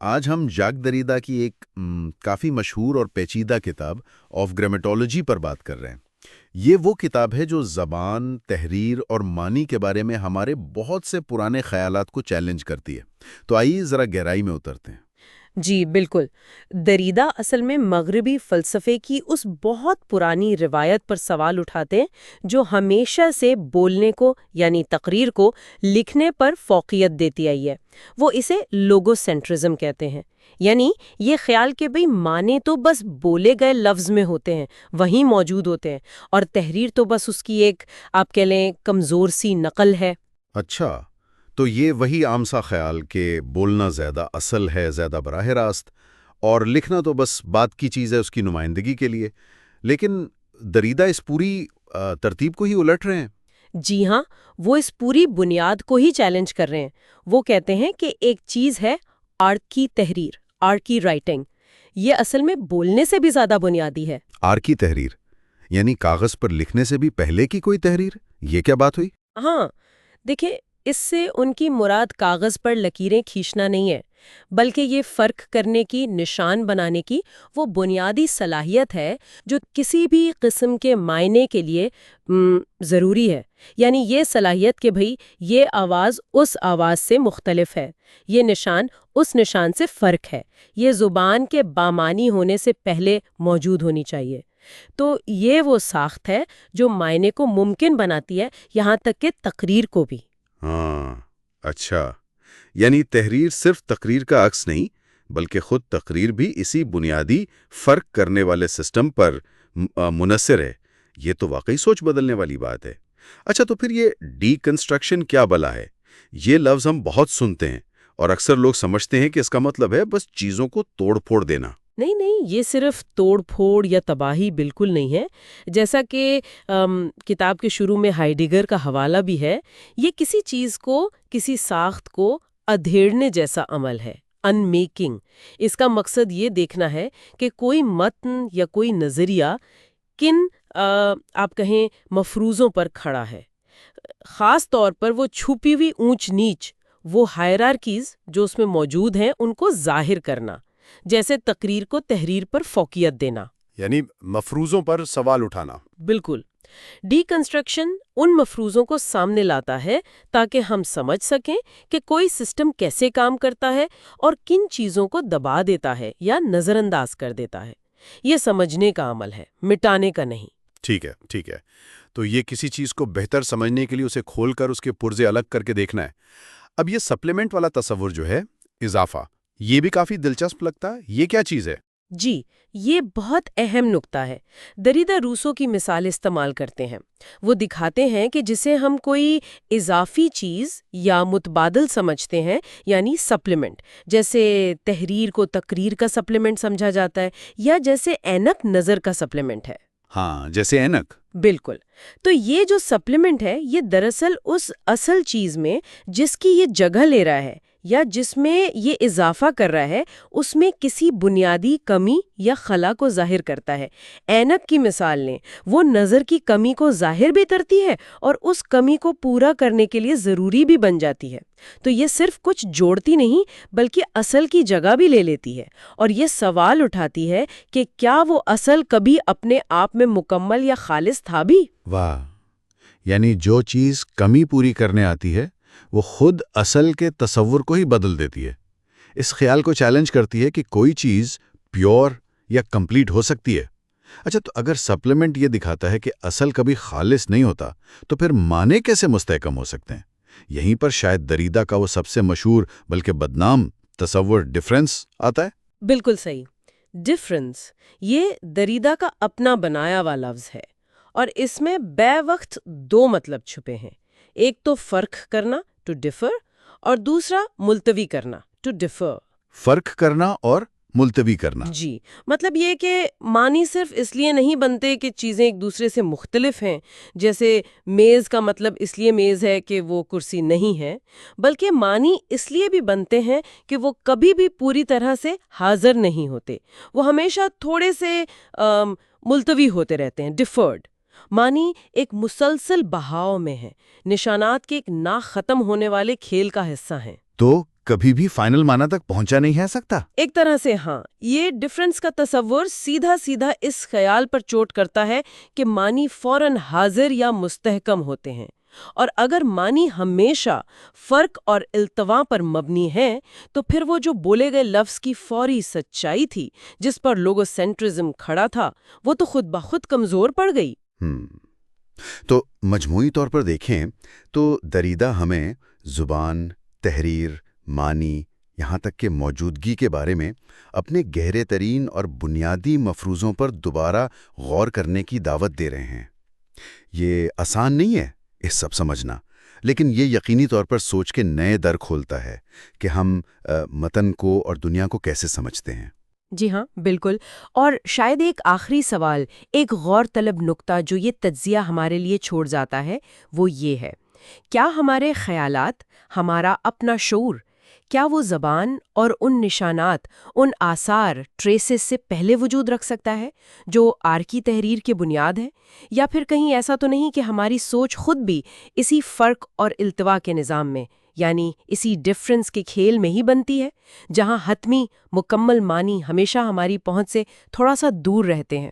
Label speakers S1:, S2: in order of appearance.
S1: آج ہم ژاک دریدا کی ایک کافی مشہور اور پیچیدہ کتاب آف گرامیٹولوجی پر بات کر رہے ہیں۔ یہ وہ کتاب ہے جو زبان، تحریر اور معنی کے بارے میں ہمارے بہت سے پرانے خیالات کو چیلنج کرتی ہے۔ تو آئیے ذرا گہرائی میں اترتے ہیں۔
S2: جی بالکل۔ دریدا اصل میں مغربی فلسفے کی اس بہت پرانی روایت پر سوال اٹھاتے ہیں جو ہمیشہ سے بولنے کو یعنی تقریر کو لکھنے پر فوقیت دیتی آئی ہے۔ وہ اسے لوگو سینٹرزم کہتے ہیں، یعنی یہ خیال کہ بھئی معنی تو بس بولے گئے لفظ میں ہوتے ہیں، وہیں موجود ہوتے ہیں، اور تحریر تو بس اس کی ایک آپ کہہ لیں کمزور سی نقل ہے۔
S1: اچھا، تو یہ وہی عام سا خیال کہ بولنا زیادہ اصل ہے، زیادہ براہ راست، اور لکھنا تو بس بات کی چیز ہے اس کی نمائندگی کے لیے۔ لیکن دریدا اس پوری ترتیب کو ہی الٹ رہے ہیں۔
S2: جی ہاں، وہ اس پوری بنیاد کو ہی چیلنج کر رہے ہیں۔ وہ کہتے ہیں کہ ایک چیز ہے آرٹ کی تحریر، آرٹ کی رائٹنگ، یہ اصل میں بولنے سے بھی زیادہ بنیادی ہے۔
S1: آر کی تحریر یعنی کاغذ پر لکھنے سے بھی پہلے کی کوئی تحریر؟ یہ کیا بات ہوئی؟
S2: ہاں، دیکھیں، اس سے ان کی مراد کاغذ پر لکیریں کھینچنا نہیں ہے، بلکہ یہ فرق کرنے کی، نشان بنانے کی وہ بنیادی صلاحیت ہے جو کسی بھی قسم کے معنی کے لیے ضروری ہے۔ یعنی یہ صلاحیت کہ بھئی یہ آواز اس آواز سے مختلف ہے، یہ نشان اس نشان سے فرق ہے، یہ زبان کے بامانی ہونے سے پہلے موجود ہونی چاہیے۔ تو یہ وہ ساخت ہے جو معنی کو ممکن بناتی ہے، یہاں تک کہ تقریر کو بھی۔
S1: ہاں، اچھا، یعنی تحریر صرف تقریر کا عکس نہیں بلکہ خود تقریر بھی اسی بنیادی فرق کرنے والے سسٹم پر منحصر ہے۔ یہ تو واقعی سوچ بدلنے والی بات ہے۔ اچھا، تو پھر یہ ڈی کنسٹرکشن کیا بلا ہے؟ یہ لفظ ہم بہت سنتے ہیں اور اکثر لوگ سمجھتے ہیں کہ اس کا مطلب ہے بس چیزوں کو توڑ پھوڑ دینا۔
S2: نہیں نہیں، یہ صرف توڑ پھوڑ یا تباہی بالکل نہیں ہے۔ جیسا کہ کتاب کے شروع میں ہائیڈگر کا حوالہ بھی ہے، یہ کسی چیز کو، کسی ساخت کو ادھیڑنے جیسا عمل ہے، ان میکنگ۔ اس کا مقصد یہ دیکھنا ہے کہ کوئی متن یا کوئی نظریہ کن آپ کہیں مفروضوں پر کھڑا ہے، خاص طور پر وہ چھپی ہوئی اونچ نیچ، وہ ہائرارکیز جو اس میں موجود ہیں، ان کو ظاہر کرنا، جیسے تقریر کو تحریر پر فوقیت دینا،
S1: یعنی مفروضوں پر سوال اٹھانا۔
S2: بالکل۔ ڈی کنسٹرکشن ان مفروضوں کو سامنے لاتا ہے تاکہ ہم سمجھ سکیں کہ کوئی سسٹم کیسے کام کرتا ہے اور کن چیزوں کو دبا دیتا ہے یا نظر انداز کر دیتا ہے۔ یہ سمجھنے کا عمل ہے، مٹانے کا نہیں۔
S1: ٹھیک ہے، ٹھیک ہے۔ تو یہ کسی چیز کو بہتر سمجھنے کے لیے اسے کھول کر اس کے پرزے الگ کر کے دیکھنا ہے۔ اب یہ سپلیمنٹ والا تصور جو ہے، اضافہ، یہ بھی کافی دلچسپ لگتا ہے۔ یہ کیا چیز ہے؟
S2: جی، یہ بہت اہم نکتہ ہے۔ دریدا روسو کی مثال استعمال کرتے ہیں۔ وہ دکھاتے ہیں کہ جسے ہم کوئی اضافی چیز یا متبادل سمجھتے ہیں، یعنی سپلیمنٹ، جیسے تحریر کو تقریر کا سپلیمنٹ سمجھا جاتا ہے، یا جیسے اینک نظر کا سپلیمنٹ ہے۔
S1: ہاں، جیسے اینک۔
S2: بالکل۔ تو یہ جو سپلیمنٹ ہے، یہ دراصل اس اصل چیز میں جس کی یہ جگہ لے رہا ہے یا جس میں یہ اضافہ کر رہا ہے، اس میں کسی بنیادی کمی یا خلا کو ظاہر کرتا ہے۔ اینک کی مثال لیں، وہ نظر کی کمی کو ظاہر بھی کرتی ہے اور اس کمی کو پورا کرنے کے لیے ضروری بھی بن جاتی ہے۔ تو یہ صرف کچھ جوڑتی نہیں بلکہ اصل کی جگہ بھی لے لیتی ہے، اور یہ سوال اٹھاتی ہے کہ کیا وہ اصل کبھی اپنے آپ میں مکمل یا خالص تھا بھی؟
S1: واہ، یعنی جو چیز کمی پوری کرنے آتی ہے وہ خود اصل کے تصور کو ہی بدل دیتی ہے۔ اس خیال کو چیلنج کرتی ہے کہ کوئی چیز پیور یا کمپلیٹ ہو سکتی ہے۔ اچھا، تو اگر سپلیمنٹ یہ دکھاتا ہے کہ اصل کبھی خالص نہیں ہوتا، تو پھر معنی کیسے مستحکم ہو سکتے ہیں؟ یہیں پر شاید دریدا کا وہ سب سے مشہور بلکہ بدنام تصور ڈفرنس آتا ہے۔
S2: بالکل صحیح۔ ڈفرنس، یہ دریدا کا اپنا بنایا ہوا لفظ ہے، اور اس میں بے وقت دو مطلب چھپے ہیں۔ ایک تو فرق کرنا، ٹو ڈفر، اور دوسرا ملتوی کرنا، ٹو ڈفر۔
S1: فرق کرنا اور ملتوی کرنا۔
S2: جی، مطلب یہ کہ معنی صرف اس لیے نہیں بنتے کہ چیزیں ایک دوسرے سے مختلف ہیں، جیسے میز کا مطلب اس لیے میز ہے کہ وہ کرسی نہیں ہے، بلکہ معنی اس لیے بھی بنتے ہیں کہ وہ کبھی بھی پوری طرح سے حاضر نہیں ہوتے، وہ ہمیشہ تھوڑے سے ملتوی ہوتے رہتے ہیں، ڈیفرڈ۔ معنی ایک مسلسل بہاؤ میں ہے، نشانات کے ایک نہ ختم ہونے والے کھیل کا حصہ ہیں۔
S1: تو کبھی بھی فائنل معنی تک پہنچا نہیں ہے سکتا؟
S2: ایک طرح سے ہاں، یہ ڈفرنس کا تصور سیدھا سیدھا اس خیال پر چوٹ کرتا ہے کہ معنی فوراً حاضر یا مستحکم ہوتے ہیں، اور اگر معنی ہمیشہ فرق اور التوا پر مبنی ہے تو پھر وہ جو بولے گئے لفظ کی فوری سچائی تھی جس پر لوگو سینٹرزم کھڑا تھا، وہ تو خود بخود کمزور پڑ گئی۔
S1: تو مجموعی طور پر دیکھیں تو دریدہ ہمیں زبان، تحریر، معنی، یہاں تک کہ موجودگی کے بارے میں اپنے گہرے ترین اور بنیادی مفروضوں پر دوبارہ غور کرنے کی دعوت دے رہے ہیں۔ یہ آسان نہیں ہے یہ سب سمجھنا، لیکن یہ یقینی طور پر سوچ کے نئے در کھولتا ہے کہ ہم متن کو اور دنیا کو کیسے سمجھتے ہیں۔
S2: جی ہاں، بالکل۔ اور شاید ایک آخری سوال، ایک غور طلب نکتہ جو یہ تجزیہ ہمارے لیے چھوڑ جاتا ہے، وہ یہ ہے: کیا ہمارے خیالات، ہمارا اپنا شعور، کیا وہ زبان اور ان نشانات، ان آثار، ٹریسز سے پہلے وجود رکھ سکتا ہے جو آرکی تحریر کی بنیاد ہے؟ یا پھر کہیں ایسا تو نہیں کہ ہماری سوچ خود بھی اسی فرق اور التوا کے نظام میں، یعنی اسی ڈفرنس کے کھیل میں ہی بنتی ہے، جہاں حتمی مکمل معنی ہمیشہ ہماری پہنچ سے تھوڑا سا دور رہتے ہیں؟